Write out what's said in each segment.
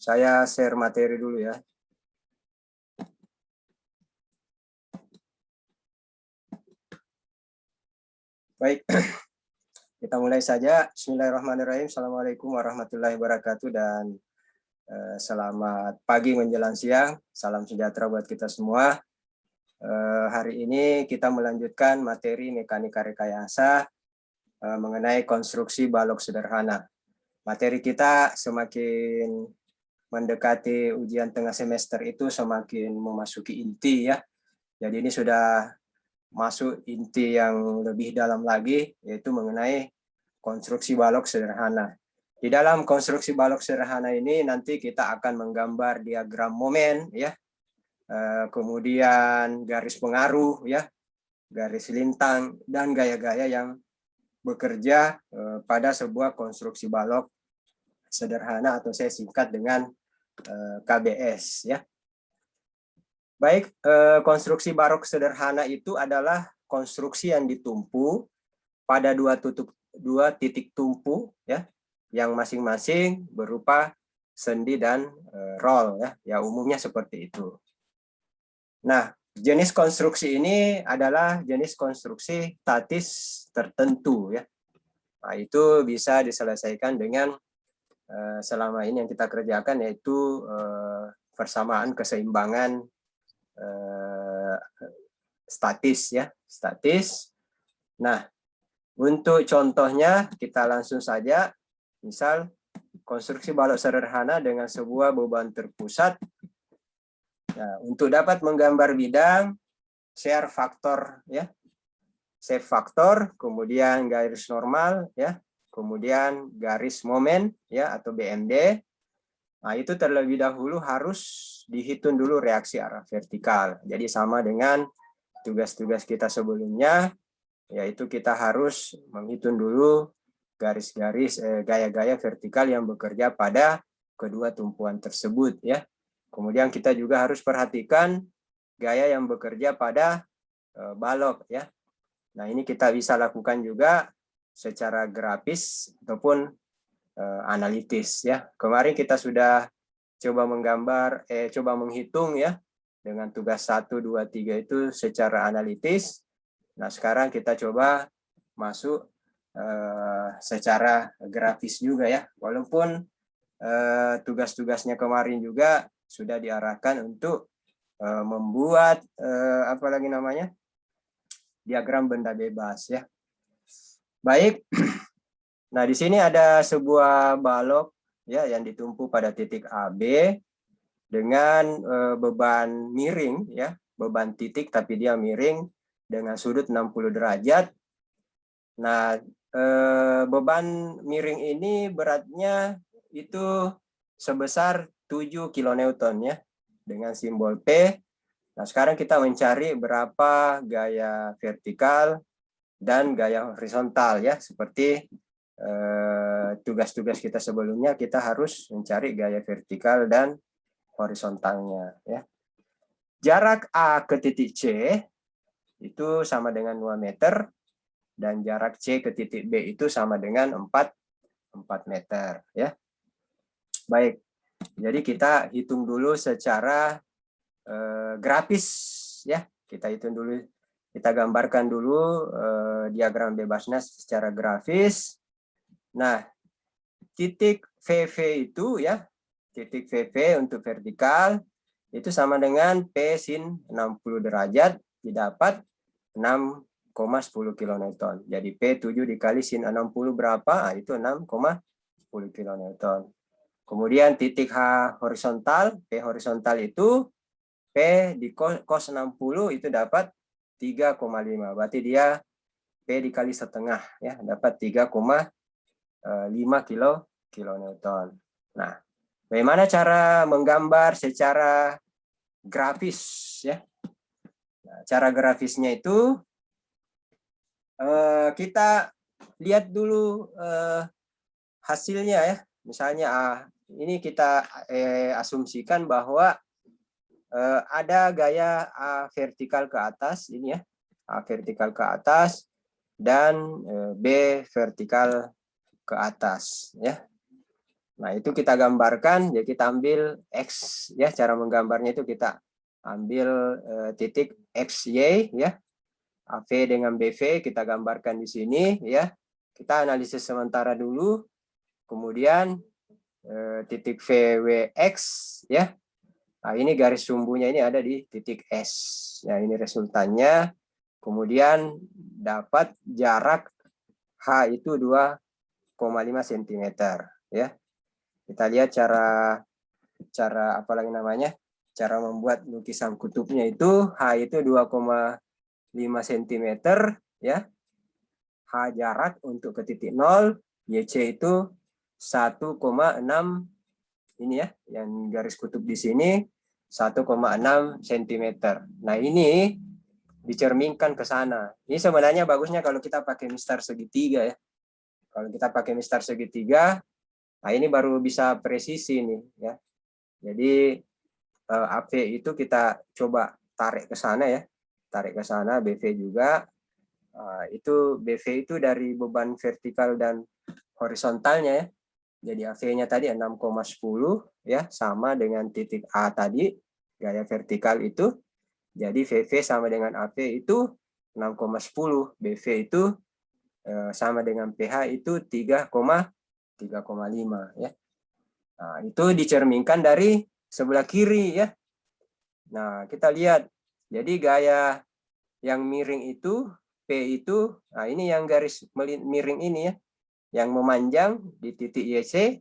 Saya share materi dulu ya. Baik, kita mulai saja. Bismillahirrahmanirrahim. Assalamualaikum warahmatullahi wabarakatuh dan selamat pagi menjelang siang. Salam sejahtera buat kita semua. Hari ini kita melanjutkan materi mekanika rekayasa mengenai konstruksi balok sederhana. Materi kita semakin mendekati ujian tengah semester itu semakin memasuki inti ya. Jadi ini sudah masuk inti yang lebih dalam lagi, yaitu mengenai konstruksi balok sederhana. Di dalam konstruksi balok sederhana ini nanti kita akan menggambar diagram momen ya, kemudian garis pengaruh ya, garis lintang dan gaya-gaya yang bekerja pada sebuah konstruksi balok sederhana atau saya singkat dengan KBS ya. Baik, konstruksi balok sederhana itu adalah konstruksi yang ditumpu pada dua titik tumpu ya, yang masing-masing berupa sendi dan roll ya. Ya umumnya seperti itu. Nah, jenis konstruksi ini adalah jenis konstruksi statis tertentu ya. Nah, itu bisa diselesaikan dengan selama ini yang kita kerjakan, yaitu persamaan keseimbangan statis ya, statis. Nah, untuk contohnya kita langsung saja, misal konstruksi balok sederhana dengan sebuah beban terpusat. Nah, untuk dapat menggambar bidang, share faktor ya, shape faktor, kemudian garis normal ya, kemudian garis momen ya atau BMD. Nah, itu terlebih dahulu harus dihitung dulu reaksi arah vertikal. Jadi sama dengan tugas-tugas kita sebelumnya, yaitu kita harus menghitung dulu garis-garis gaya-gaya vertikal yang bekerja pada kedua tumpuan tersebut ya. Kemudian kita juga harus perhatikan gaya yang bekerja pada balok ya. Nah, ini kita bisa lakukan juga secara grafis ataupun analitis ya. Kemarin kita sudah coba menggambar coba menghitung ya dengan tugas 1 2 3 itu secara analitis. Nah, sekarang kita coba masuk secara grafis juga ya. Walaupun tugas-tugasnya kemarin juga sudah diarahkan untuk membuat apa lagi namanya? Diagram benda bebas ya. Baik. Nah, di sini ada sebuah balok ya yang ditumpu pada titik AB dengan beban miring ya, beban titik tapi dia miring dengan sudut 60 derajat. Nah, beban miring ini beratnya itu sebesar 7 kilonewton ya dengan simbol P. Nah, sekarang kita mencari berapa gaya vertikal dan gaya horizontal ya, seperti tugas-tugas kita sebelumnya, kita harus mencari gaya vertikal dan horizontalnya ya. Jarak A ke titik C itu sama dengan 2 meter dan jarak C ke titik B itu sama dengan 4 meter ya. Baik. Jadi kita hitung dulu secara grafis ya. Kita hitung dulu, kita gambarkan dulu diagram bebasnya secara grafis. Nah, titik VV itu ya, titik VV untuk vertikal itu sama dengan P sin 60 derajat didapat 6,10 kilonewton. Jadi P7 dikali sin 60 berapa? Nah, itu 6,10 kilonewton. Kemudian titik H horizontal, P horizontal itu P di cos 60 itu dapat 3,5. Berarti dia P dikali setengah ya, dapat 3,5 kilonewton. Nah, bagaimana cara menggambar secara grafis ya? Nah, cara grafisnya itu kita lihat dulu hasilnya ya. Misalnya ini kita asumsikan bahwa ada gaya A vertikal ke atas ini ya, A vertikal ke atas dan B vertikal ke atas ya. Nah, itu kita gambarkan, ya kita ambil X, ya cara menggambarnya itu kita ambil titik XY, ya. AV dengan BV kita gambarkan di sini, ya. Kita analisis sementara dulu, kemudian titik VWX, ya. Nah, ini garis sumbunya ini ada di titik S. Nah, ini resultannya. Kemudian dapat jarak H itu 2,5 cm, ya. Kita lihat cara apa lagi namanya? Cara membuat lukisan kutubnya itu H itu 2,5 cm, ya. H jarak untuk ke titik 0, YC itu 1,6, ini ya, yang garis kutub di sini 1,6 cm. Nah, ini dicerminkan ke sana. Ini sebenarnya bagusnya kalau kita pakai mistar segitiga, ya. Kalau kita pakai mistar segitiga, nah ini baru bisa presisi nih, ya. Jadi AV itu kita coba tarik ke sana, ya. Tarik ke sana, BV juga. Itu BV itu dari beban vertikal dan horizontalnya, ya. Jadi AV-nya tadi 6,10, ya, sama dengan titik A tadi, gaya vertikal itu. Jadi VV sama dengan AV itu 6,10, BV itu sama dengan PH itu 3,5, ya. Nah, itu dicerminkan dari sebelah kiri, ya. Nah, kita lihat. Jadi gaya yang miring itu, P itu, nah ini yang garis miring ini, ya. Yang memanjang di titik YC.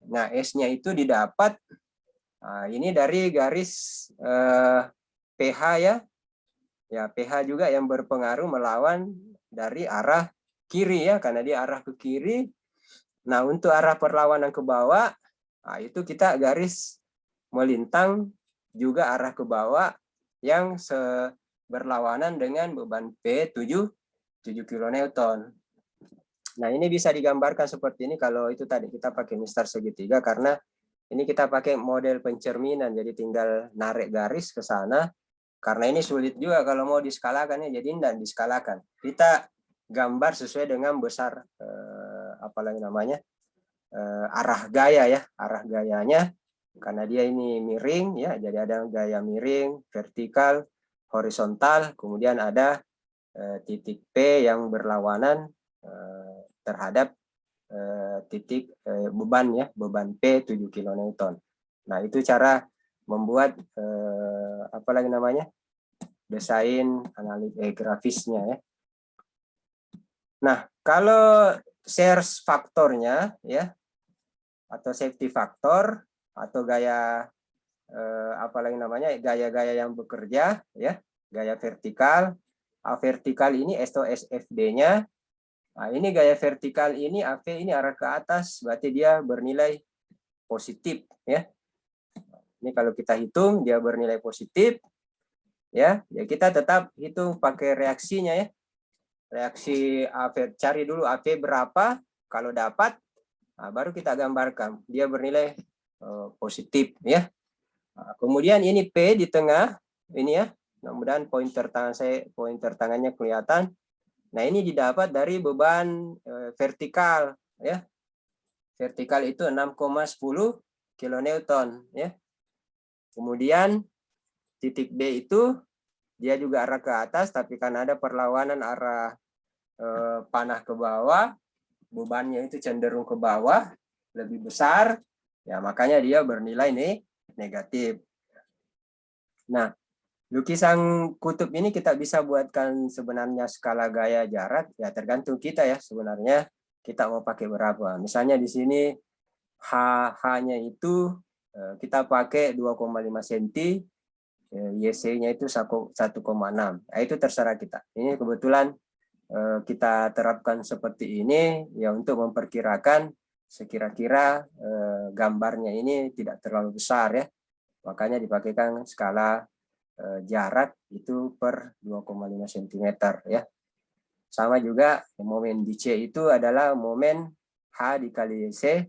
Nah, S-nya itu didapat, nah, ini dari garis PH, ya. Ya, PH juga yang berpengaruh melawan dari arah kiri, ya, karena dia arah ke kiri. Nah, untuk arah perlawanan ke bawah, nah, itu kita garis melintang juga arah ke bawah yang berlawanan dengan beban P 7 kN. Nah, ini bisa digambarkan seperti ini kalau itu tadi kita pakai mistar segitiga, karena ini kita pakai model pencerminan, jadi tinggal narik garis ke sana. Karena ini sulit juga kalau mau diskalakan, ya, jadi tidak diskalakan. Kita gambar sesuai dengan besar apalagi namanya arah gaya, ya, arah gayanya, karena dia ini miring, ya, jadi ada gaya miring, vertikal, horizontal, kemudian ada titik P yang berlawanan terhadap titik beban, ya, beban P 7 kN. Nah, itu cara membuat apa lagi namanya, desain grafisnya, ya. Nah, kalau shear faktornya, ya, atau safety factor atau gaya apa lagi namanya, gaya-gaya yang bekerja, ya, gaya vertikal. Vertikal ini atau SFD-nya. Nah, ini gaya vertikal ini AV ini arah ke atas, berarti dia bernilai positif, ya. Ini kalau kita hitung dia bernilai positif, ya. Ya kita tetap hitung pakai reaksinya, ya. Reaksi AV, cari dulu AV berapa, kalau dapat, nah, baru kita gambarkan dia bernilai positif, ya. Nah, kemudian ini P di tengah ini, ya. Mudah-mudahan pointer tangannya kelihatan. Nah, ini didapat dari beban vertikal, ya. Vertikal itu 6,10 kN, ya. Kemudian titik B itu dia juga arah ke atas, tapi karena ada perlawanan arah panah ke bawah, bebannya itu cenderung ke bawah, lebih besar, ya, makanya dia bernilai negatif. Nah, lukisan kutub ini kita bisa buatkan sebenarnya skala gaya jarak, ya tergantung kita, ya, sebenarnya kita mau pakai berapa. Misalnya di sini H-nya itu kita pakai 2,5 cm, YC-nya itu 1,6. Nah, itu terserah kita. Ini kebetulan kita terapkan seperti ini, ya, untuk memperkirakan sekira-kira gambarnya ini tidak terlalu besar, ya. Makanya dipakaikan skala jarak itu per 2,5 cm, ya. Sama juga momen di C itu adalah momen H dikali YC,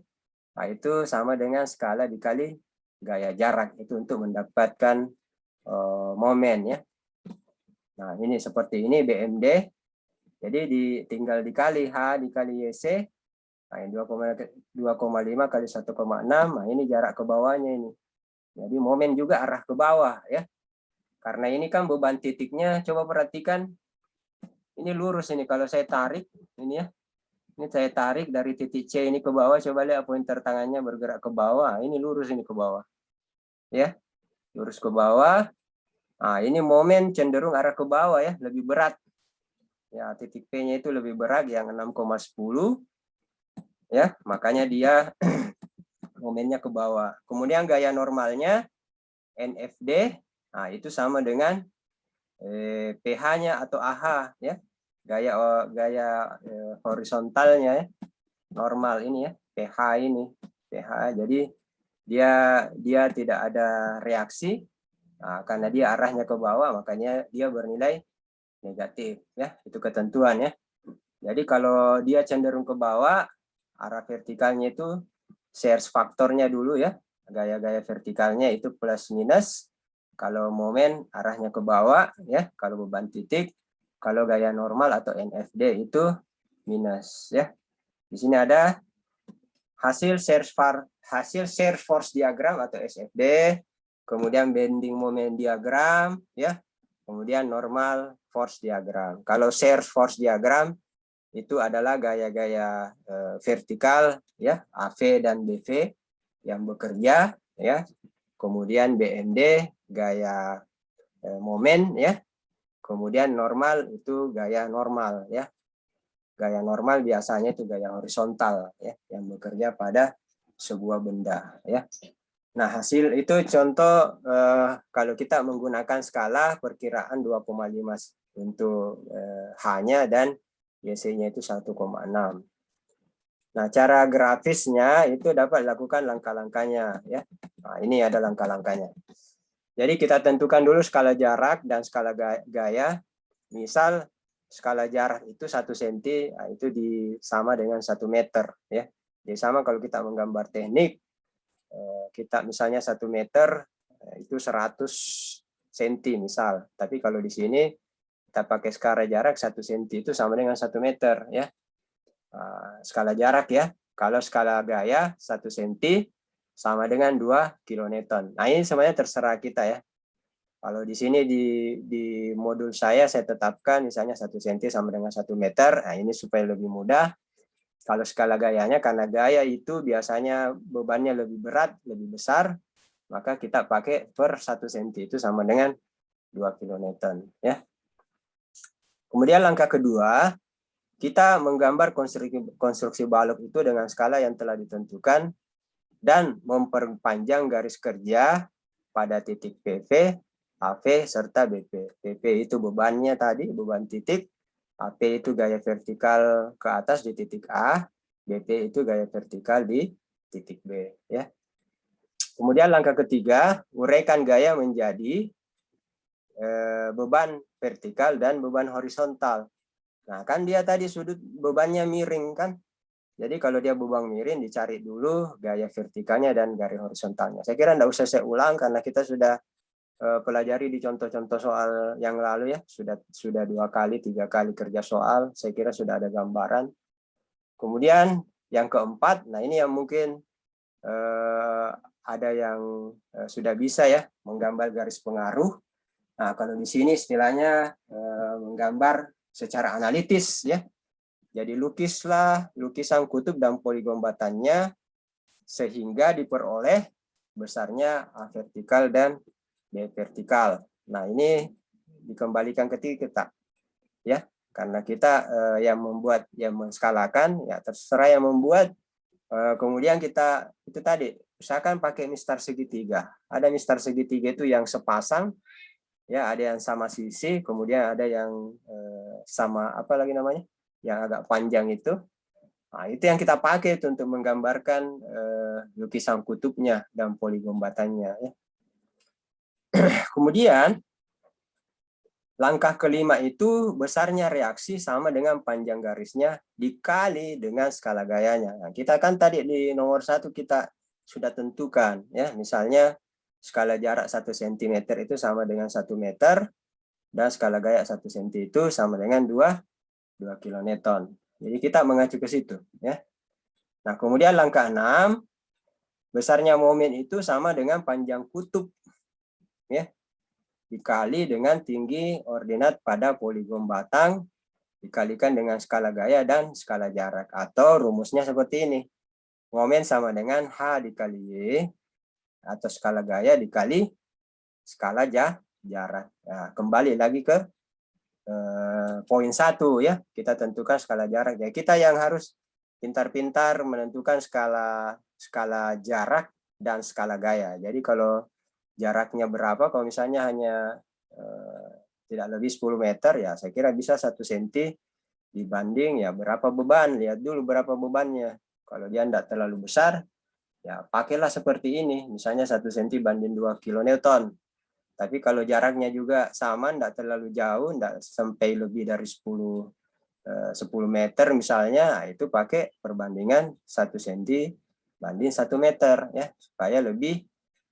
nah, itu sama dengan skala dikali gaya jarak, itu untuk mendapatkan momen, ya. Nah, ini seperti ini BMD, jadi tinggal dikali H dikali YC, Nah, 2,5 kali 1,6, nah ini jarak ke bawahnya ini. Jadi momen juga arah ke bawah ya. Karena ini kan beban titiknya, coba perhatikan, ini lurus ini. Kalau saya tarik, ini ya, ini saya tarik dari titik C ini ke bawah, coba lihat pointer tangannya bergerak ke bawah, ini lurus ini ke bawah. Ya, lurus ke bawah. Nah, ini momen cenderung arah ke bawah ya, lebih berat. Ya, titik P-nya itu lebih berat yang 6,10. Ya, makanya dia momennya ke bawah. Kemudian gaya normalnya NFD, nah itu sama dengan PH-nya atau AH ya. Gaya horizontalnya ya. Normal ini ya, PH ini. PH. Jadi dia tidak ada reaksi. Nah, karena dia arahnya ke bawah, makanya dia bernilai negatif ya. Itu ketentuan ya. Jadi kalau dia cenderung ke bawah, arah vertikalnya itu shear faktornya dulu ya. Gaya-gaya vertikalnya itu plus minus. Kalau momen arahnya ke bawah ya, kalau beban titik. Kalau gaya normal atau NFD itu minus ya. Di sini ada hasil shear force diagram atau SFD, kemudian bending moment diagram ya. Kemudian normal force diagram. Kalau shear force diagram itu adalah gaya-gaya vertikal ya, AV dan BV yang bekerja ya. Kemudian BMD gaya momen ya. Kemudian normal itu gaya normal ya. Gaya normal biasanya itu gaya horizontal ya, yang bekerja pada sebuah benda ya. Nah, hasil itu contoh kalau kita menggunakan skala perkiraan 2,5 untuk H-nya dan YC-nya itu 1,6. Nah, cara grafisnya itu dapat dilakukan langkah-langkahnya ya. Nah, ini ada langkah-langkahnya. Jadi kita tentukan dulu skala jarak dan skala gaya. Misal skala jarak itu 1 cm, nah itu sama dengan 1 meter ya. Jadi sama kalau kita menggambar teknik, kita misalnya 1 meter itu 100 cm misal. Tapi kalau di sini kita pakai skala jarak 1 cm itu sama dengan 1 meter ya. Skala jarak ya. Kalau skala gaya 1 cm sama dengan 2 kilonewton. Nah, ini sebenarnya terserah kita ya. Kalau di sini di modul saya tetapkan misalnya 1 cm sama dengan 1 meter. Nah, ini supaya lebih mudah. Kalau skala gayanya, karena gaya itu biasanya bebannya lebih berat, lebih besar, maka kita pakai per 1 cm itu sama dengan 2 kilonewton ya. Kemudian langkah kedua, kita menggambar konstruksi balok itu dengan skala yang telah ditentukan dan memperpanjang garis kerja pada titik PV, AV, serta BP. PP itu bebannya tadi, beban titik. AP itu gaya vertikal ke atas di titik A. BP itu gaya vertikal di titik B. Ya. Kemudian langkah ketiga, uraikan gaya menjadi beban vertikal dan beban horizontal. Nah, kan dia tadi sudut bebannya miring kan. Jadi kalau dia beban miring, dicari dulu gaya vertikalnya dan garis horizontalnya. Saya kira tidak usah saya ulang karena kita sudah pelajari di contoh-contoh soal yang lalu ya. Sudah 2 kali, 3 kali kerja soal. Saya kira sudah ada gambaran. Kemudian yang keempat, nah ini yang mungkin ada yang sudah bisa ya menggambar garis pengaruh. Nah, kalau di sini istilahnya menggambar secara analitis ya. Jadi lukislah lukisan kutub dan poligon batannya sehingga diperoleh besarnya A vertikal dan B vertikal. Nah, ini dikembalikan ke kita ya, karena kita yang membuat, yang menskalakan ya terserah yang membuat. Kemudian kita itu tadi usahakan pakai mistar segitiga. Ada mistar segitiga itu yang sepasang ya, ada yang sama sisi, kemudian ada yang sama apa lagi namanya, yang agak panjang itu. Nah, itu yang kita pakai itu untuk menggambarkan lukisan kutubnya dan poligon batannya ya. Kemudian langkah kelima itu besarnya reaksi sama dengan panjang garisnya dikali dengan skala gayanya. Nah, kita kan tadi di nomor 1 kita sudah tentukan ya, misalnya skala jarak 1 cm itu sama dengan 1 meter dan skala gaya 1 cm itu sama dengan 2 kilonewton. Jadi kita mengacu ke situ ya. Nah, kemudian langkah 6, besarnya momen itu sama dengan panjang kutub, ya, dikali dengan tinggi ordinat pada poligon batang, dikalikan dengan skala gaya dan skala jarak. Atau rumusnya seperti ini. Momen sama dengan H dikali Y, atau skala gaya dikali skala jarak. Nah, kembali lagi ke poin 1, ya. Kita tentukan skala jarak. Ya, kita yang harus pintar-pintar menentukan skala jarak dan skala gaya. Jadi kalau jaraknya berapa, kalau misalnya hanya tidak lebih 10 meter, ya saya kira bisa 1 cm dibanding ya berapa beban. Lihat dulu berapa bebannya. Kalau dia tidak terlalu besar, ya pakailah seperti ini. Misalnya 1 cm banding 2 kN. Tapi kalau jaraknya juga sama, tidak terlalu jauh, tidak sampai lebih dari 10 meter misalnya, itu pakai perbandingan 1 cm banding 1 meter, ya, supaya lebih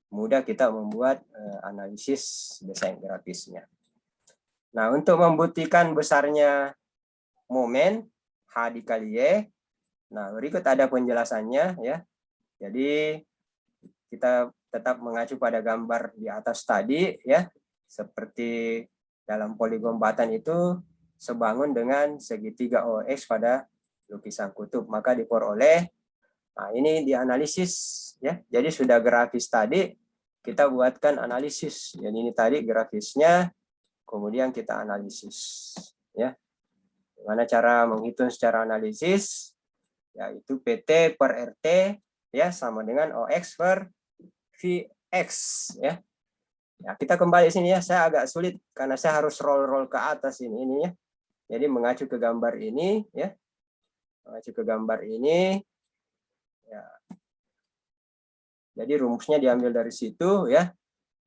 mudah kita membuat analisis desain grafisnya. Nah, untuk membuktikan besarnya momen H dikali Y, nah berikut ada penjelasannya, ya. Jadi kita tetap mengacu pada gambar di atas tadi, ya, seperti dalam poligon batan itu sebangun dengan segitiga OX pada lukisan kutub, maka diperoleh. Nah, ini dianalisis, ya. Jadi sudah grafis tadi, kita buatkan analisis. Jadi ini tadi grafisnya, kemudian kita analisis, ya. Gimana cara menghitung secara analisis? Yaitu PT per RT, ya, sama dengan OX per VX, ya. Ya, kita kembali sini, ya. Saya agak sulit karena saya harus roll ke atas ini ya. Jadi mengacu ke gambar ini, ya. Mengacu ke gambar ini. Ya. Jadi rumusnya diambil dari situ, ya.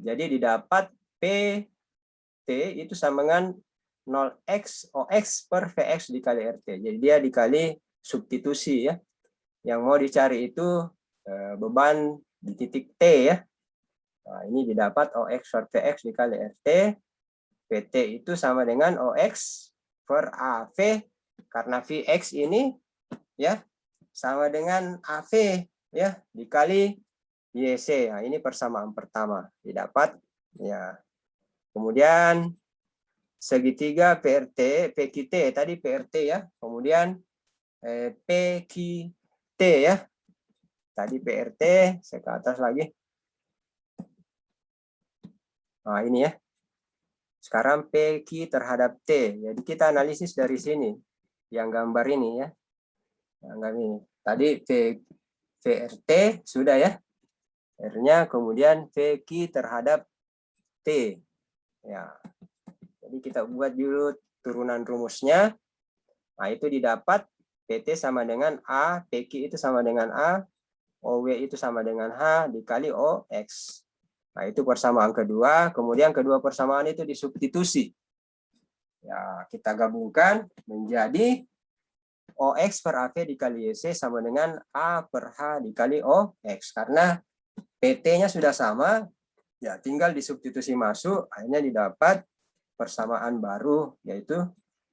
Jadi didapat PT itu sama dengan 0x OX per VX dikali RT. Jadi dia dikali substitusi, ya. Yang mau dicari itu beban di titik T, ya. Nah, ini didapat OX per VX dikali RT. PT itu sama dengan OX per AV, karena VX ini, ya, sama dengan AV, ya, dikali YC. Nah, ini persamaan pertama didapat, ya. Kemudian segitiga PRT, PQT tadi PRT, ya. Kemudian PQT, ya. Tadi PRT, saya ke atas lagi. Nah, ini, ya. Sekarang PQ terhadap T. Jadi kita analisis dari sini. Yang gambar ini, ya. Yang ini. Tadi VRT sudah, ya. R-nya, kemudian VQ terhadap T. Ya. Jadi kita buat dulu turunan rumusnya. Nah, itu didapat PT sama dengan A, PQ itu sama dengan A, OW itu sama dengan H dikali OX. Nah, itu persamaan kedua. Kemudian kedua persamaan itu disubstitusi. Ya, kita gabungkan menjadi OX per AV dikali YC sama dengan A per H dikali OX. Karena PT-nya sudah sama, ya tinggal disubstitusi masuk, akhirnya didapat persamaan baru, yaitu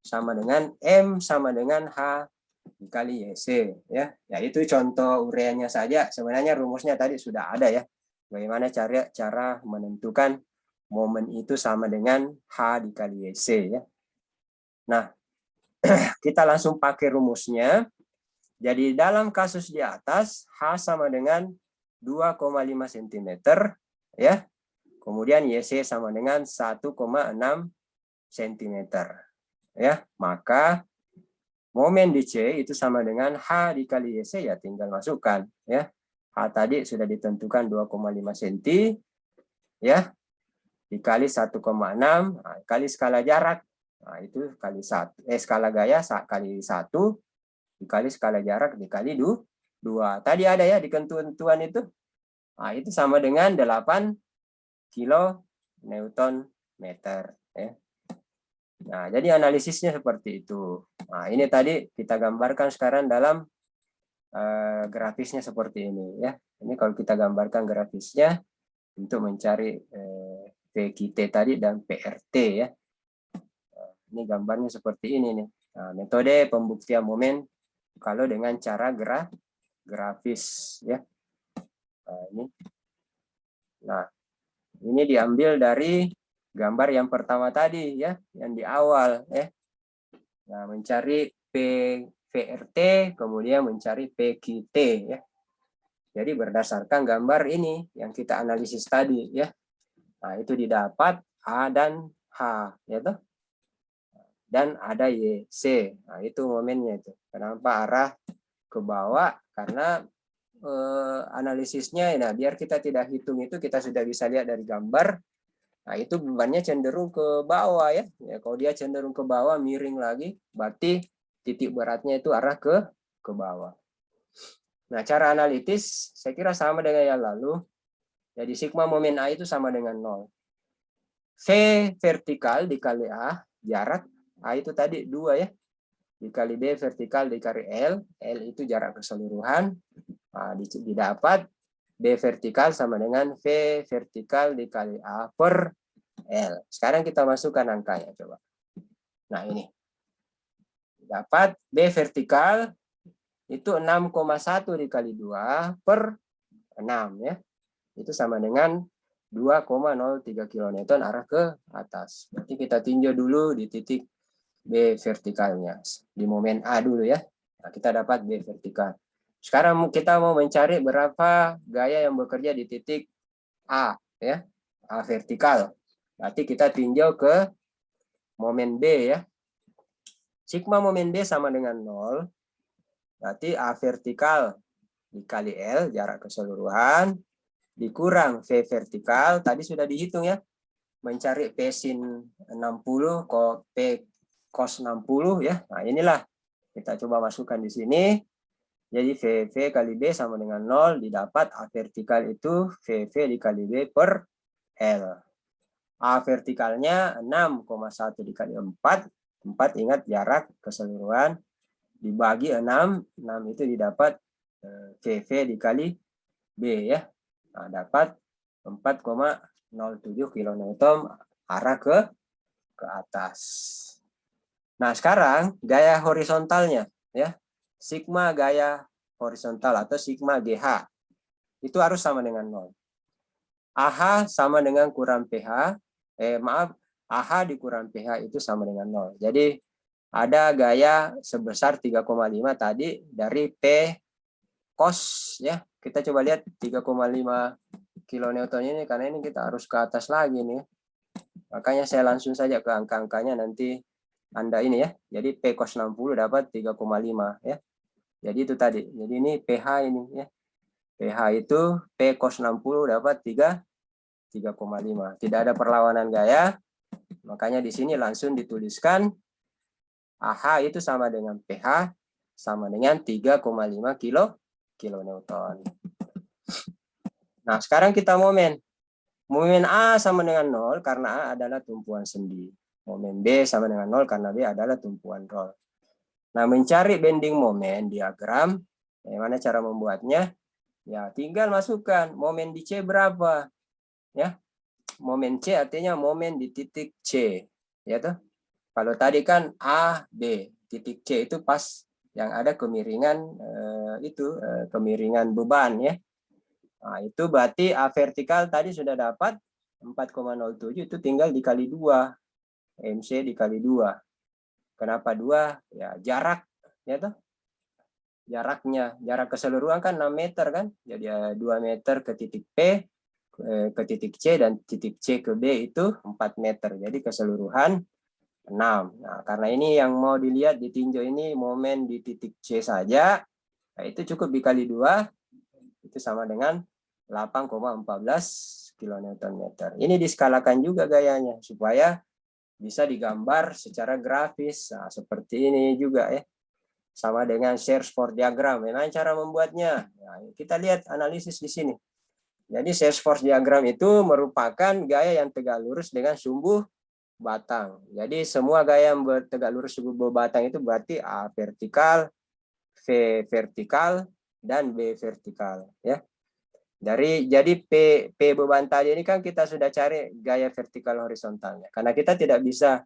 sama dengan M sama dengan H dikali YC, ya. Ya, itu contoh uraiannya saja. Sebenarnya rumusnya tadi sudah ada, ya. Bagaimana cara menentukan momen itu sama dengan H dikali YC, ya. Nah, kita langsung pakai rumusnya. Jadi dalam kasus di atas, H sama dengan 2,5 cm, ya. Kemudian YC sama dengan 1,6 cm, ya. Maka momen di C itu sama dengan H dikali YC, ya tinggal masukkan, ya. H tadi sudah ditentukan 2,5 cm, ya, dikali 1,6, nah, kali skala jarak, nah itu kali 1, skala gaya kali 1, dikali skala jarak dikali 2. Tadi ada, ya, di ketentuan itu. Nah, itu sama dengan 8 kN meter, ya. Nah, jadi analisisnya seperti itu. Nah, ini tadi kita gambarkan sekarang dalam grafisnya seperti ini, ya. Ini kalau kita gambarkan grafisnya untuk mencari PQT tadi dan PRT, ya. Ini gambarnya seperti ini nih. Nah, metode pembuktian momen kalau dengan cara grafis ya. Nah, ini diambil dari gambar yang pertama tadi ya, yang di awal ya. Nah, mencari PVRT, kemudian mencari PQT ya. Jadi berdasarkan gambar ini yang kita analisis tadi ya. Nah, itu didapat A dan H ya toh. Dan ada YC. Nah, itu momennya itu. Kenapa arah ke bawah? Karena analisisnya, nah biar kita tidak hitung itu, kita sudah bisa lihat dari gambar. Nah, itu bebannya cenderung ke bawah ya. Kalau dia cenderung ke bawah, miring lagi, berarti titik beratnya itu arah ke bawah. Nah, cara analitis saya kira sama dengan yang lalu. Jadi sigma momen A itu sama dengan 0. V vertikal dikali A, jarak A itu tadi 2 ya. Dikali B vertikal dikali L. L itu jarak keseluruhan. Nah, didapat B vertikal sama dengan V vertikal dikali A per L. Sekarang kita masukkan angkanya coba. Nah, ini. Dapat B vertikal itu 6,1 dikali 2 per 6 ya. Itu sama dengan 2,03 kN arah ke atas. Berarti kita tinjau dulu di titik B vertikalnya. Di momen A dulu ya. Nah, kita dapat B vertikal. Sekarang kita mau mencari berapa gaya yang bekerja di titik A ya. A vertikal. Berarti kita tinjau ke momen B ya. Sigma momen B sama dengan 0. Berarti A vertikal dikali L, jarak keseluruhan, dikurang V vertikal, tadi sudah dihitung ya. Mencari P sin 60, P cos 60 ya. Nah, inilah kita coba masukkan di sini. Jadi VV kali B sama dengan 0, didapat A vertikal itu VV dikali B per L. A vertikalnya 6,1 dikali 4. 4 ingat jarak keseluruhan. Dibagi 6, 6 itu didapat VV dikali B ya. Nah, dapat 4,07 kN arah ke atas. Nah, sekarang gaya horizontalnya ya. Sigma gaya horizontal atau sigma GH itu harus sama dengan 0. AH sama dengan kurang PH. AH dikurang PH itu sama dengan 0. Jadi ada gaya sebesar 3,5 tadi dari P cos ya. Kita coba lihat 3,5 kN ini, karena ini kita harus ke atas lagi nih. Makanya saya langsung saja ke angka-angkanya, nanti Anda ini ya. Jadi P cos 60 dapat 3,5 ya. Jadi itu tadi. Jadi ini PH ini ya. PH itu P cos 60 dapat 3,5. Tidak ada perlawanan gaya. Makanya di sini langsung dituliskan AH itu sama dengan PH sama dengan 3,5 kilonewton. Nah, sekarang kita momen. Momen A sama dengan 0 karena A adalah tumpuan sendi. Momen B sama dengan 0 karena B adalah tumpuan roll. Nah, mencari bending momen diagram, bagaimana cara membuatnya? Ya, tinggal masukkan momen di C berapa. Ya. Momen C artinya momen di titik C, ya toh. Kalau tadi kan A, B, titik C itu pas yang ada kemiringan kemiringan beban ya. Nah, itu berarti A vertikal tadi sudah dapat 4,07, itu tinggal dikali 2. MC dikali 2. Kenapa 2? Ya, jarak ya toh. Jaraknya, jarak keseluruhan kan 6 meter kan. Jadi 2 meter ke titik P ke titik C dan titik C ke B itu 4 meter. Jadi keseluruhan 6. Nah, karena ini yang mau dilihat ditinjau ini momen di titik C saja, nah itu cukup dikali 2, itu sama dengan 8,14 kN. Ini diskalakan juga gayanya, supaya bisa digambar secara grafis. Nah, seperti ini juga ya. Sama dengan shear force diagram. Bagaimana cara membuatnya? Nah, kita lihat analisis di sini. Jadi shear force diagram itu merupakan gaya yang tegak lurus dengan sumbu batang. Jadi semua gaya yang tegak lurus sumbu batang itu berarti A vertikal, V vertikal, dan B vertikal ya. Jadi P beban tadi ini kan kita sudah cari gaya vertikal horizontalnya. Karena kita tidak bisa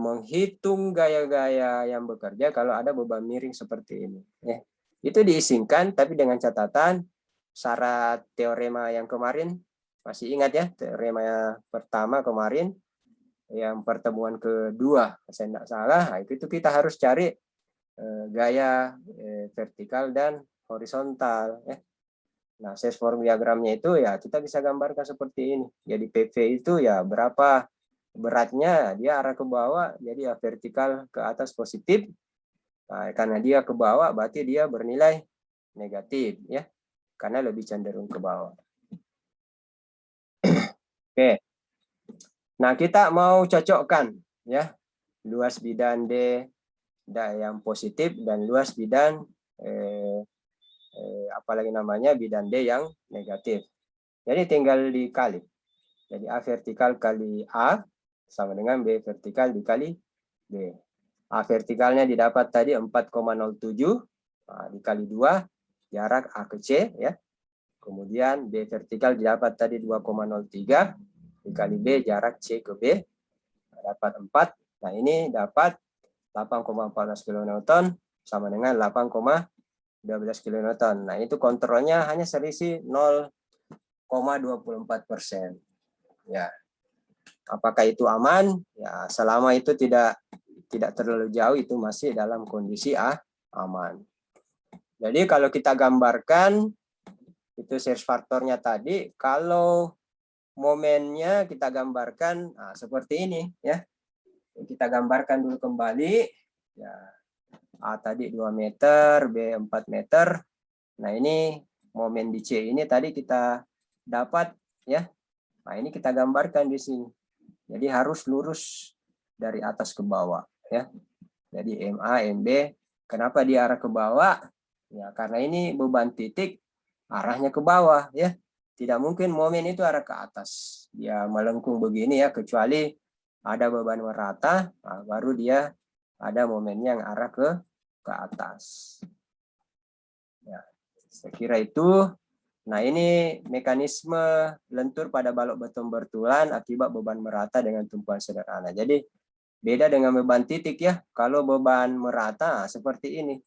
menghitung gaya-gaya yang bekerja kalau ada beban miring seperti ini ya. Itu diisingkan, tapi dengan catatan syarat teorema yang kemarin, masih ingat ya, teorema yang pertama kemarin, yang pertemuan kedua, saya tidak salah, nah, itu kita harus cari gaya vertikal dan horizontal. Ya. Nah, size form diagramnya itu ya kita bisa gambarkan seperti ini. Jadi PV itu ya berapa beratnya, dia arah ke bawah, jadi ya vertikal ke atas positif. Nah, karena dia ke bawah, berarti dia bernilai negatif, ya, karena lebih cenderung ke bawah. Oke, nah kita mau cocokkan, ya, luas bidan D yang positif dan luas bidan apalagi namanya bidan D yang negatif. Jadi tinggal dikali. Jadi A vertikal kali A sama dengan B vertikal dikali B. A vertikalnya didapat tadi 4,07 dikali 2 jarak A ke C, ya. Kemudian B vertikal didapat tadi 2,03 dikali B jarak C ke B dapat 4. Nah, ini dapat 8,14 kN sama dengan 8,12 kN. Nah, itu kontrolnya hanya selisih 0,24%. Ya. Apakah itu aman? Ya, selama itu tidak terlalu jauh, itu masih dalam kondisi aman. Jadi kalau kita gambarkan itu series faktornya tadi, kalau momennya kita gambarkan seperti ini, ya. Kita gambarkan dulu kembali, ya. A tadi 2 meter, B 4 meter. Nah, ini momen di C ini tadi kita dapat, ya. Nah, ini kita gambarkan di sini. Jadi harus lurus dari atas ke bawah, ya. Jadi MA, MB, kenapa dia arah ke bawah? Ya, karena ini beban titik arahnya ke bawah, ya. Tidak mungkin momen itu arah ke atas. Dia melengkung begini, ya, kecuali ada beban merata, baru dia ada momen yang arah ke atas. Ya, saya kira itu. Nah, ini mekanisme lentur pada balok beton bertulan akibat beban merata dengan tumpuan sederhana. Jadi beda dengan beban titik, ya. Kalau beban merata seperti ini.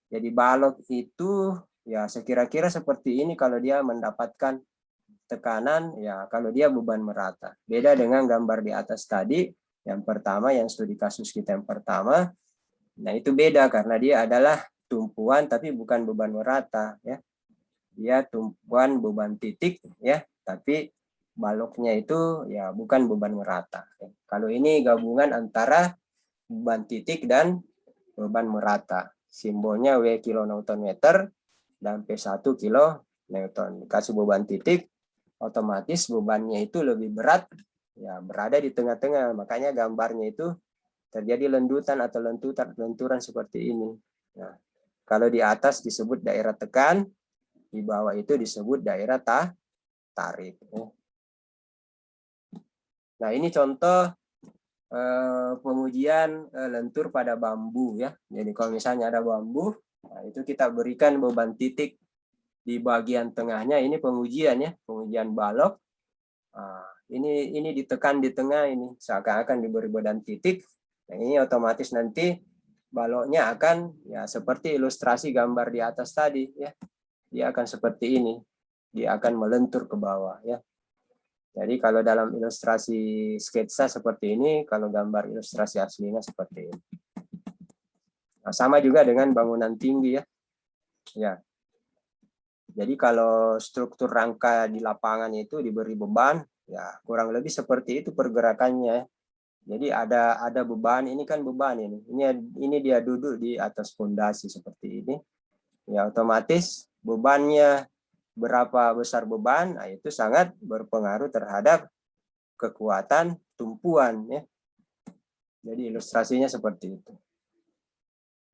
Jadi balok itu ya sekira-kira seperti ini kalau dia mendapatkan tekanan, ya kalau dia beban merata. Beda dengan gambar di atas tadi, yang pertama, yang studi kasus kita yang pertama. Nah, itu beda karena dia adalah tumpuan tapi bukan beban merata, ya. Dia tumpuan beban titik, ya, tapi baloknya itu ya bukan beban merata. Kalau ini gabungan antara beban titik dan beban merata. Simbolnya W kilonewton meter dan P1 kilonewton. Kasih beban titik, otomatis bebannya itu lebih berat, ya, berada di tengah-tengah. Makanya gambarnya itu terjadi lendutan atau lenturan seperti ini. Nah, kalau di atas disebut daerah tekan, di bawah itu disebut daerah tarik. Nah, ini contoh pengujian lentur pada bambu, ya. Jadi kalau misalnya ada bambu, nah itu kita berikan beban titik di bagian tengahnya. Ini pengujian, ya, pengujian balok. Nah, ini ditekan di tengah ini, seakan-akan diberi beban titik. Nah, ini otomatis nanti baloknya akan ya seperti ilustrasi gambar di atas tadi, ya. Dia akan seperti ini. Dia akan melentur ke bawah, ya. Jadi kalau dalam ilustrasi sketsa seperti ini, kalau gambar ilustrasi aslinya seperti ini. Nah, sama juga dengan bangunan tinggi, ya. Ya. Jadi kalau struktur rangka di lapangan itu diberi beban, ya kurang lebih seperti itu pergerakannya. Jadi ada beban, ini kan beban ini. Ini dia duduk di atas fondasi seperti ini. Ya otomatis bebannya berapa besar beban, nah itu sangat berpengaruh terhadap kekuatan tumpuan, ya. Jadi ilustrasinya seperti itu.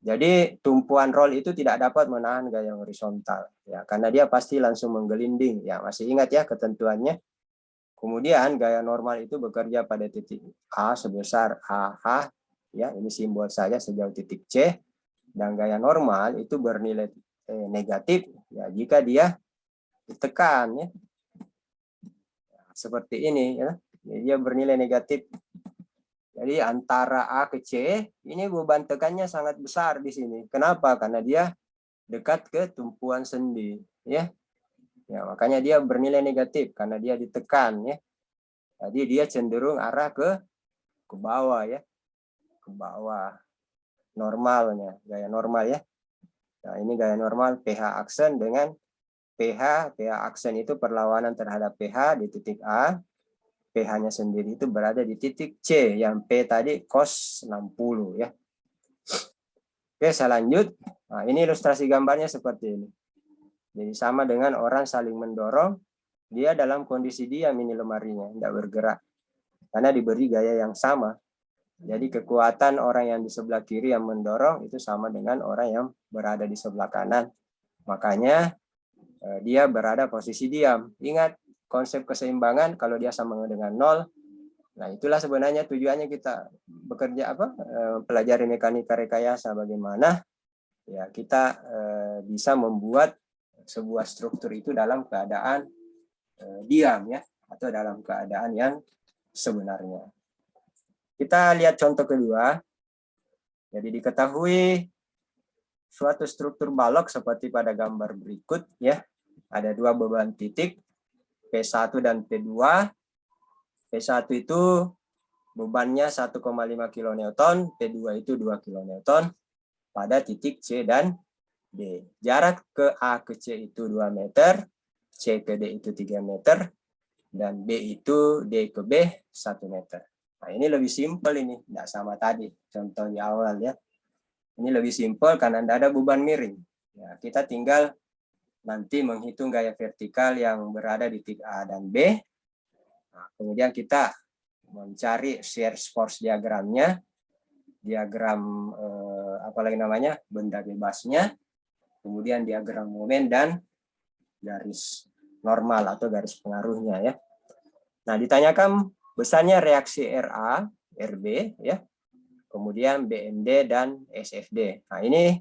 Jadi tumpuan roll itu tidak dapat menahan gaya horizontal, ya, karena dia pasti langsung menggelinding. Ya, masih ingat ya ketentuannya. Kemudian gaya normal itu bekerja pada titik A sebesar AH, ya, ini simbol saja sejauh titik C, dan gaya normal itu bernilai negatif, ya, jika dia ditekan, ya. Seperti ini, ya. Jadi dia bernilai negatif. Jadi antara A ke C, ini beban tekannya sangat besar di sini. Kenapa? Karena dia dekat ke tumpuan sendi, ya. Ya, makanya dia bernilai negatif karena dia ditekan, ya. Jadi dia cenderung arah ke bawah, ya. Ke bawah. Normalnya, gaya normal, ya. Nah, ini gaya normal pH aksen dengan pH aksen itu perlawanan terhadap pH di titik A. pH-nya sendiri itu berada di titik C, yang P tadi cos 60, ya. Oke, saya lanjut. Nah, ini ilustrasi gambarnya seperti ini. Jadi sama dengan orang saling mendorong, dia dalam kondisi diam ini lemarinya, tidak bergerak. Karena diberi gaya yang sama. Jadi kekuatan orang yang di sebelah kiri yang mendorong itu sama dengan orang yang berada di sebelah kanan. Makanya dia berada posisi diam. Ingat konsep keseimbangan kalau dia sama dengan 0. Nah, itulah sebenarnya tujuannya kita bekerja pelajari mekanika rekayasa, bagaimana ya kita bisa membuat sebuah struktur itu dalam keadaan diam, ya, atau dalam keadaan yang sebenarnya. Kita lihat contoh kedua. Jadi diketahui suatu struktur balok seperti pada gambar berikut, ya. Ada dua beban titik, P1 dan P2. P1 itu bebannya 1,5 kN, P2 itu 2 kN pada titik C dan D. Jarak ke A ke C itu 2 meter, C ke D itu 3 meter, dan B itu D ke B 1 meter. Nah, ini lebih simpel ini, tidak sama tadi contoh di awal, ya. Ini lebih simpel karena tidak ada beban miring. Ya, kita tinggal nanti menghitung gaya vertikal yang berada di titik A dan B. Nah, kemudian kita mencari shear force diagramnya, diagram apalagi namanya, benda bebasnya, kemudian diagram momen dan garis normal atau garis pengaruhnya, ya. Nah, ditanyakan besarnya reaksi RA, RB, ya. Kemudian BMD dan SFD. Nah, ini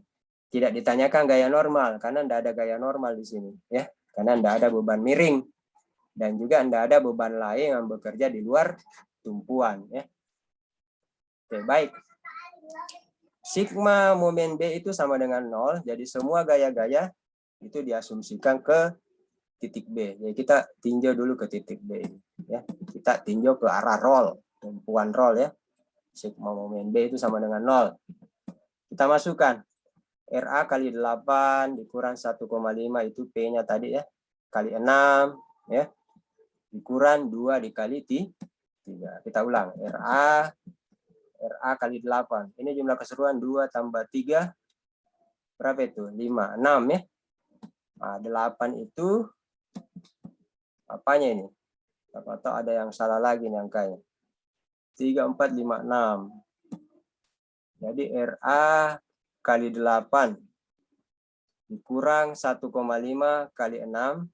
tidak ditanyakan gaya normal karena tidak ada gaya normal di sini, ya. Karena tidak ada beban miring dan juga tidak ada beban lain yang bekerja di luar tumpuan, ya. Oke, baik. Sigma momen B itu sama dengan 0, jadi semua gaya-gaya itu diasumsikan ke titik B. Jadi kita tinjau dulu ke titik B, ya. Kita tinjau ke arah roll, tumpuan roll, ya. Sigma momen B itu sama dengan 0. Kita masukkan RA kali 8 dikurang 1,5 itu P-nya tadi, ya. Kali 6, ya. Dikurang 2 dikali 3. Kita ulang. RA kali 8. Ini jumlah keseluruhan 2 tambah 3. Berapa itu? 5. 6, ya. Nah, 8 itu apanya ini? Atau ada yang salah lagi nih angkanya. 3, 4, 5, 6. Jadi RA kali 8 dikurang 1,5 kali 6.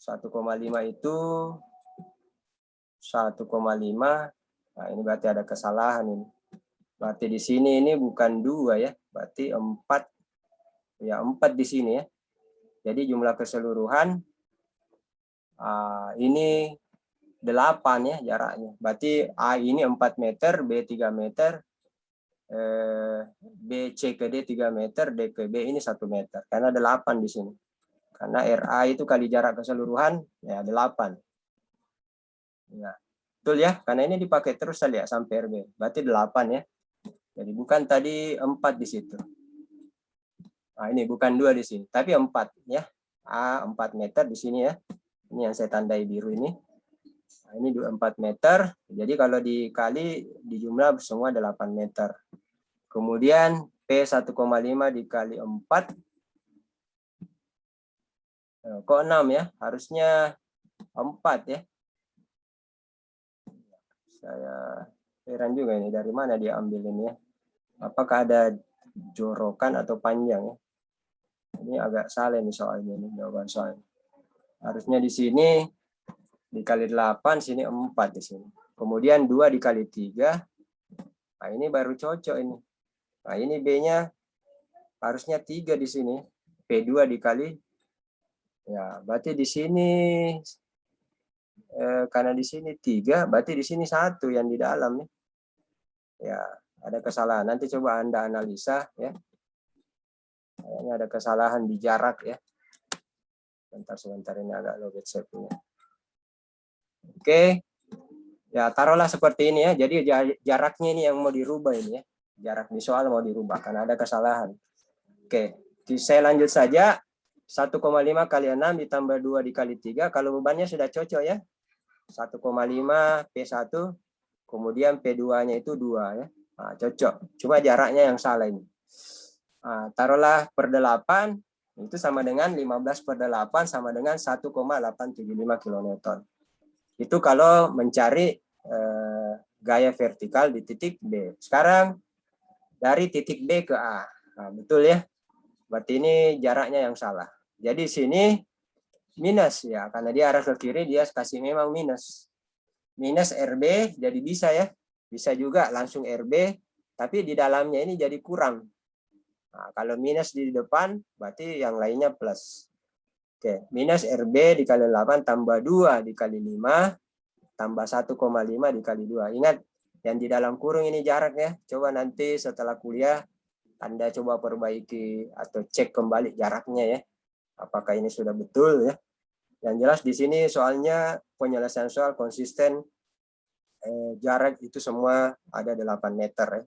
1,5 itu 1,5. Nah, ini berarti ada kesalahan ini. Berarti di sini ini bukan 2, ya. Berarti 4. Ya, 4 di sini, ya. Jadi jumlah keseluruhan ini 8, ya, jaraknya. Berarti A ini 4 meter, B 3 meter, B C ke D 3 meter, D ke B ini 1 meter. Karena 8 di sini. Karena RA itu kali jarak keseluruhan, ya 8. Ya, betul, ya. Karena ini dipakai terus saya lihat sampai RB. Berarti 8, ya. Jadi bukan tadi 4 di situ. Nah, ini bukan 2 di sini, tapi 4, ya. A 4 meter di sini, ya. Ini yang saya tandai biru ini. Nah, ini 4 meter. Jadi kalau dikali di jumlah semua 8 meter. Kemudian P 1,5 dikali 4. Kok 6, ya? Harusnya 4, ya. Saya heran juga ini dari mana dia ambil ini, ya. Apakah ada jorokan atau panjang, ya? Ini agak salah nih soalnya, ini jawaban soalnya. Harusnya di sini dikali 8, sini 4 di sini. Kemudian 2 dikali 3. Nah, ini baru cocok ini. Nah, ini B-nya harusnya 3 di sini. P2 dikali, ya, berarti di sini karena di sini 3, berarti di sini 1 yang di dalam, nih. Ya, ada kesalahan. Nanti coba Anda analisa, ya. Kayaknya ada kesalahan di jarak ya. Sebentar ini agak lowbat shape-nya. Oke. Ya, taruhlah seperti ini ya. Jadi jaraknya ini yang mau dirubah ini ya. Jarak di soal mau dirubah karena ada kesalahan. Oke, saya lanjut saja. 1,5 kali 6 ditambah 2 dikali 3. Kalau bebannya sudah cocok ya. 1,5 P1, kemudian P2-nya itu 2 ya. Nah, cocok. Cuma jaraknya yang salah ini. Nah, taruhlah per 8 itu sama dengan 15 per 8 sama dengan 1,875 kN. Itu kalau mencari gaya vertikal di titik B. Sekarang dari titik B ke A. Nah, betul ya. Berarti ini jaraknya yang salah. Jadi sini minus ya, karena dia arah ke kiri dia kasih memang minus. Minus RB jadi bisa ya. Bisa juga langsung RB, tapi di dalamnya ini jadi kurang. Nah, kalau minus di depan berarti yang lainnya plus. Oke, minus RB dikali 8 tambah 2 dikali 5 tambah 1,5 dikali 2. Ingat, yang di dalam kurung ini jaraknya. Coba nanti setelah kuliah, Anda coba perbaiki atau cek kembali jaraknya ya. Apakah ini sudah betul ya. Yang jelas di sini soalnya penyelesaian soal konsisten. Jarak itu semua ada 8 meter ya.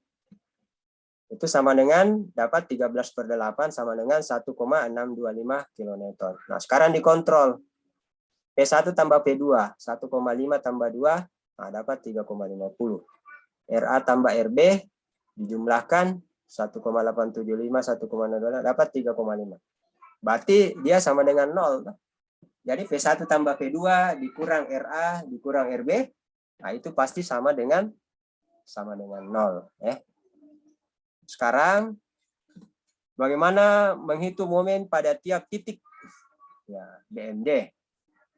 Itu sama dengan dapat 13 per 8 sama dengan 1,625 kN. Nah, sekarang dikontrol. P1 tambah P2, 1,5 tambah 2, nah dapat 3,50. RA tambah RB, dijumlahkan 1,875, 1,02, dapat 3,5. Berarti dia sama dengan 0. Jadi P1 tambah P2 dikurang RA, dikurang RB, nah itu pasti sama dengan 0. Ya. Sekarang, bagaimana menghitung momen pada tiap titik? Ya, BMD.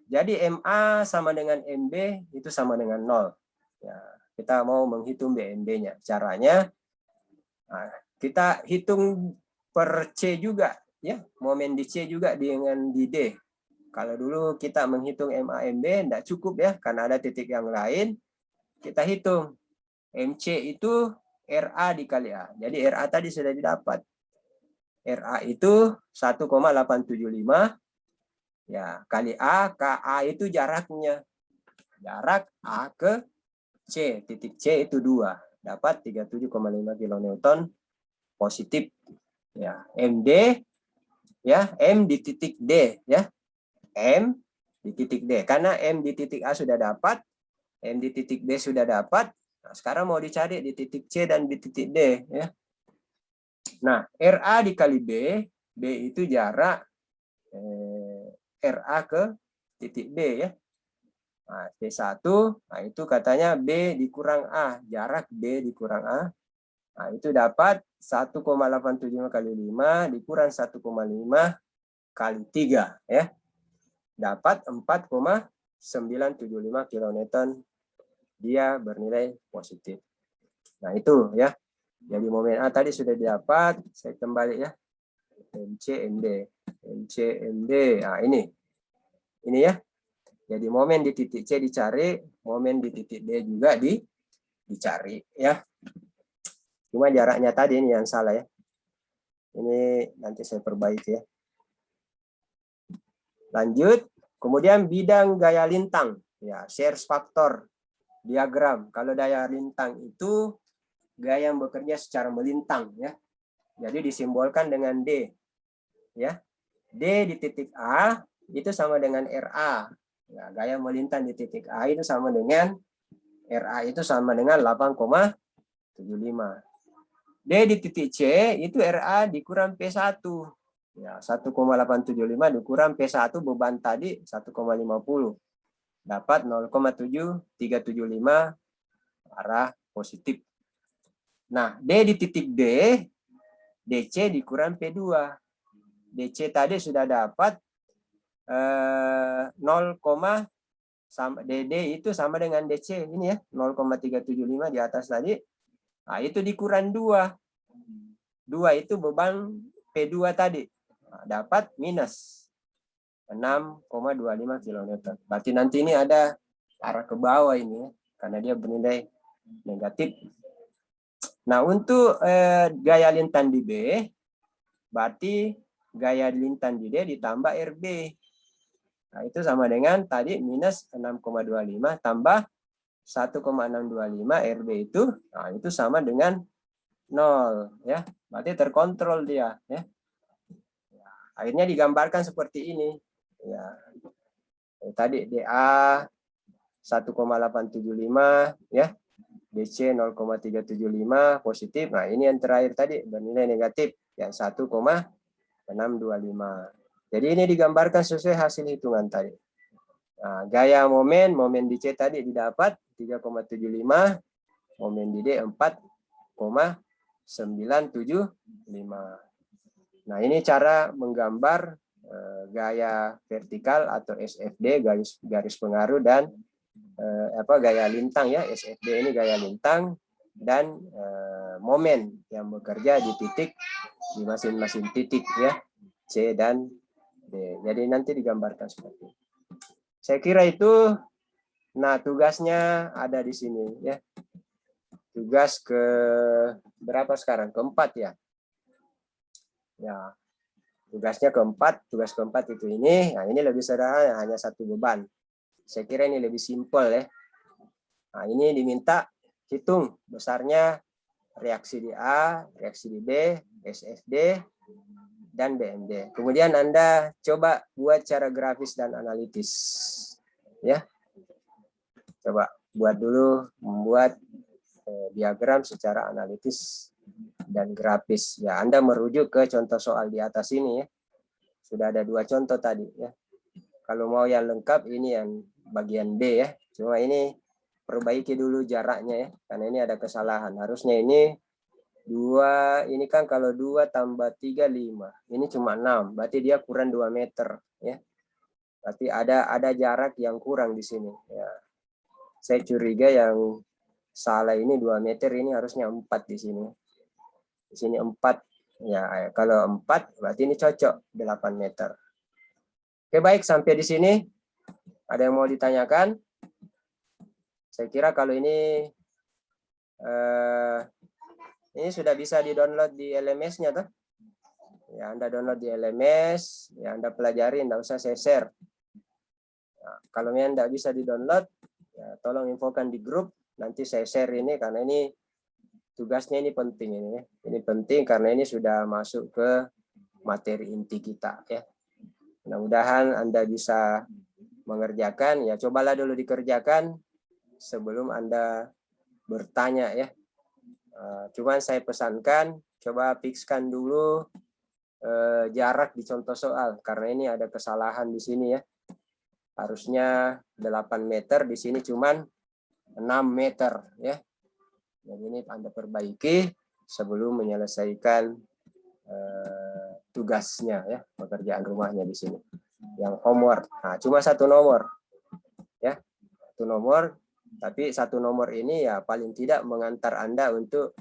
Jadi MA sama dengan MB itu sama dengan 0. Ya, kita mau menghitung BMD-nya. Caranya, nah, kita hitung per C juga. Ya, momen di C juga dengan di D. Kalau dulu kita menghitung MA, MB, tidak cukup ya, karena ada titik yang lain. Kita hitung. MC itu RA dikali A. Jadi RA tadi sudah didapat. RA itu 1,875. Ya, kali A, KA itu jaraknya. Jarak A ke C, titik C itu 2. Dapat 37,5 kN positif. Ya, MD, ya, M di titik D, ya. M di titik D. Karena M di titik A sudah dapat, M di titik D sudah dapat. Nah, sekarang mau dicari di titik C dan di titik D, ya. Nah, RA dikali B, B itu jarak RA ke titik B ya. Nah, P1, nah itu katanya B dikurang A, jarak B dikurang A. Nah, itu dapat 1,875 kali 5 dikurang 1,5 kali 3 ya. Dapat 4,975 kN. Dia bernilai positif. Nah, itu ya. Jadi momen A tadi sudah didapat, saya kembali ya. MC MD, MC MD. Nah, ini ya. Jadi momen di titik C dicari, momen di titik D juga dicari ya. Cuma jaraknya tadi ini yang salah ya. Ini nanti saya perbaiki ya. Lanjut, kemudian bidang gaya lintang ya, shear faktor diagram. Kalau daya lintang itu gaya yang bekerja secara melintang ya. Jadi disimbolkan dengan D ya. D di titik A itu sama dengan RA. Ya, gaya melintang di titik A itu sama dengan RA itu sama dengan 8,75. D di titik C itu RA dikurang P1. Ya, 1,875 dikurang P1 beban tadi 1,50. Dapat 0,7375 arah positif. Nah, D di titik D, DC dikurang P2. DC tadi sudah dapat 0, sama DD itu sama dengan DC ini ya, 0,375 di atas tadi. Nah, itu dikurang 2. 2 itu beban P2 tadi. Nah, dapat minus 6,25 kN. Berarti nanti ini ada arah ke bawah ini ya, karena dia bernilai negatif. Nah, untuk gaya lintang di B, Berarti gaya lintang di D ditambah RB. Nah, itu sama dengan tadi minus 6,25 tambah 1,625 RB itu. Nah, itu sama dengan 0 ya. Berarti terkontrol dia ya. Akhirnya digambarkan seperti ini. Ya. Tadi DA 1,875 ya. DC 0,375 positif. Nah, ini yang terakhir tadi bernilai negatif yang 1,625. Jadi ini digambarkan sesuai hasil hitungan tadi. Nah, gaya momen di C tadi didapat 3,75, momen di D 4,975. Nah, ini cara menggambar gaya vertikal atau SFD, garis pengaruh, dan gaya lintang ya. SFD ini gaya lintang dan momen yang bekerja di titik, di masing-masing titik ya, C dan D. Jadi nanti digambarkan seperti itu. Saya kira itu. Nah, tugasnya ada di sini ya. Tugas ke berapa sekarang? Keempat ya. Ya. Tugasnya keempat, tugas keempat itu ini. Nah, ini lebih sederhana, hanya satu beban. Saya kira ini lebih simpel ya. Nah, ini diminta hitung besarnya reaksi di A, reaksi di B, SFD, dan BMD. Kemudian Anda coba buat cara grafis dan analitis. Ya. Coba buat dulu, membuat diagram secara analitis dan grafis. Ya, Anda merujuk ke contoh soal di atas ini ya. Sudah ada 2 contoh tadi ya. Kalau mau yang lengkap ini yang bagian B ya. Cuma ini perbaiki dulu jaraknya ya, karena ini ada kesalahan. Harusnya ini 2, ini kan kalau 2 tambah 3, 5. Ini cuma 6, berarti dia kurang 2 meter ya. Berarti ada jarak yang kurang di sini ya. Saya curiga yang salah ini 2 meter, ini harusnya 4 di sini. Di sini 4. Ya, kalau 4 berarti ini cocok 8 meter. Oke, baik, sampai di sini. Ada yang mau ditanyakan? Saya kira kalau ini sudah bisa di-download di LMS-nya tuh. Ya, Anda download di LMS, ya Anda pelajari, enggak usah saya share. Nah, kalau yang enggak bisa di-download, ya tolong infokan di grup, nanti saya share ini karena ini tugasnya ini penting ini ya. Ini penting karena ini sudah masuk ke materi inti kita ya. Mudah-mudahan Anda bisa mengerjakan, ya cobalah dulu dikerjakan sebelum Anda bertanya ya. Cuman saya pesankan, coba fixkan dulu jarak di contoh soal, karena ini ada kesalahan di sini ya. Harusnya 8 meter, di sini cuman 6 meter ya. Jadi ini Anda perbaiki sebelum menyelesaikan tugasnya ya, pekerjaan rumahnya di sini. Yang homework. Nah, cuma 1 nomor. Ya. 1 nomor, tapi 1 nomor ini ya paling tidak mengantar Anda untuk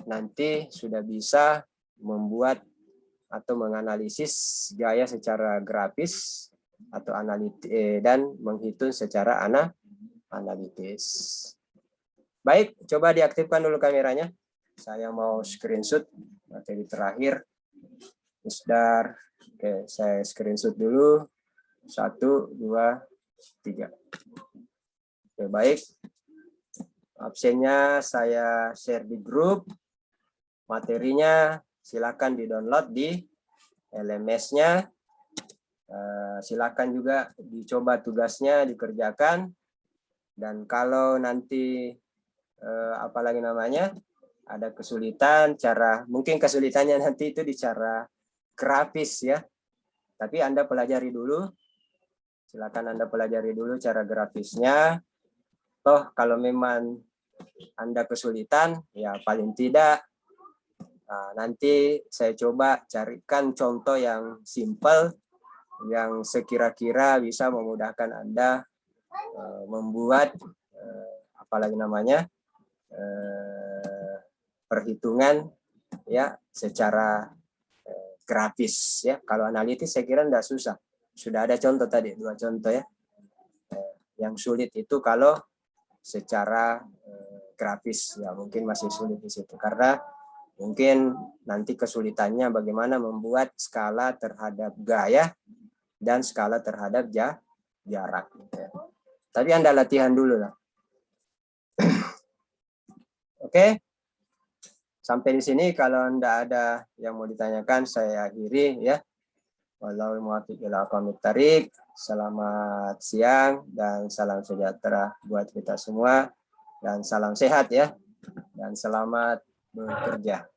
nanti sudah bisa membuat atau menganalisis gaya secara grafis atau analitis dan menghitung secara analitis. Baik, coba diaktifkan dulu kameranya. Saya mau screenshot materi terakhir. Isdar. Oke, saya screenshot dulu. 1, 2, 3. Oke, baik. Absennya saya share di grup. Materinya silakan di-download di LMS-nya. Silakan juga dicoba tugasnya, dikerjakan. Dan kalau nanti apalagi namanya ada kesulitan, mungkin kesulitannya nanti itu di cara grafis ya. Tapi Anda pelajari dulu. Silakan Anda pelajari dulu cara grafisnya. Toh kalau memang Anda kesulitan, ya paling tidak nanti saya coba carikan contoh yang simple, yang sekira-kira bisa memudahkan Anda membuat apalagi namanya perhitungan ya secara grafis ya. Kalau analitis saya kira tidak susah. Sudah ada contoh tadi, 2 contoh ya. Yang sulit itu kalau secara grafis ya mungkin masih sulit di situ karena Mungkin nanti kesulitannya bagaimana membuat skala terhadap gaya dan skala terhadap jarak. Tapi Anda latihan dulu lah. Oke. Sampai di sini, kalau Anda ada yang mau ditanyakan, saya akhiri ya. Walau muwaffiq ila aqwamit thariq. Selamat siang dan salam sejahtera buat kita semua, dan salam sehat ya, dan selamat bekerja.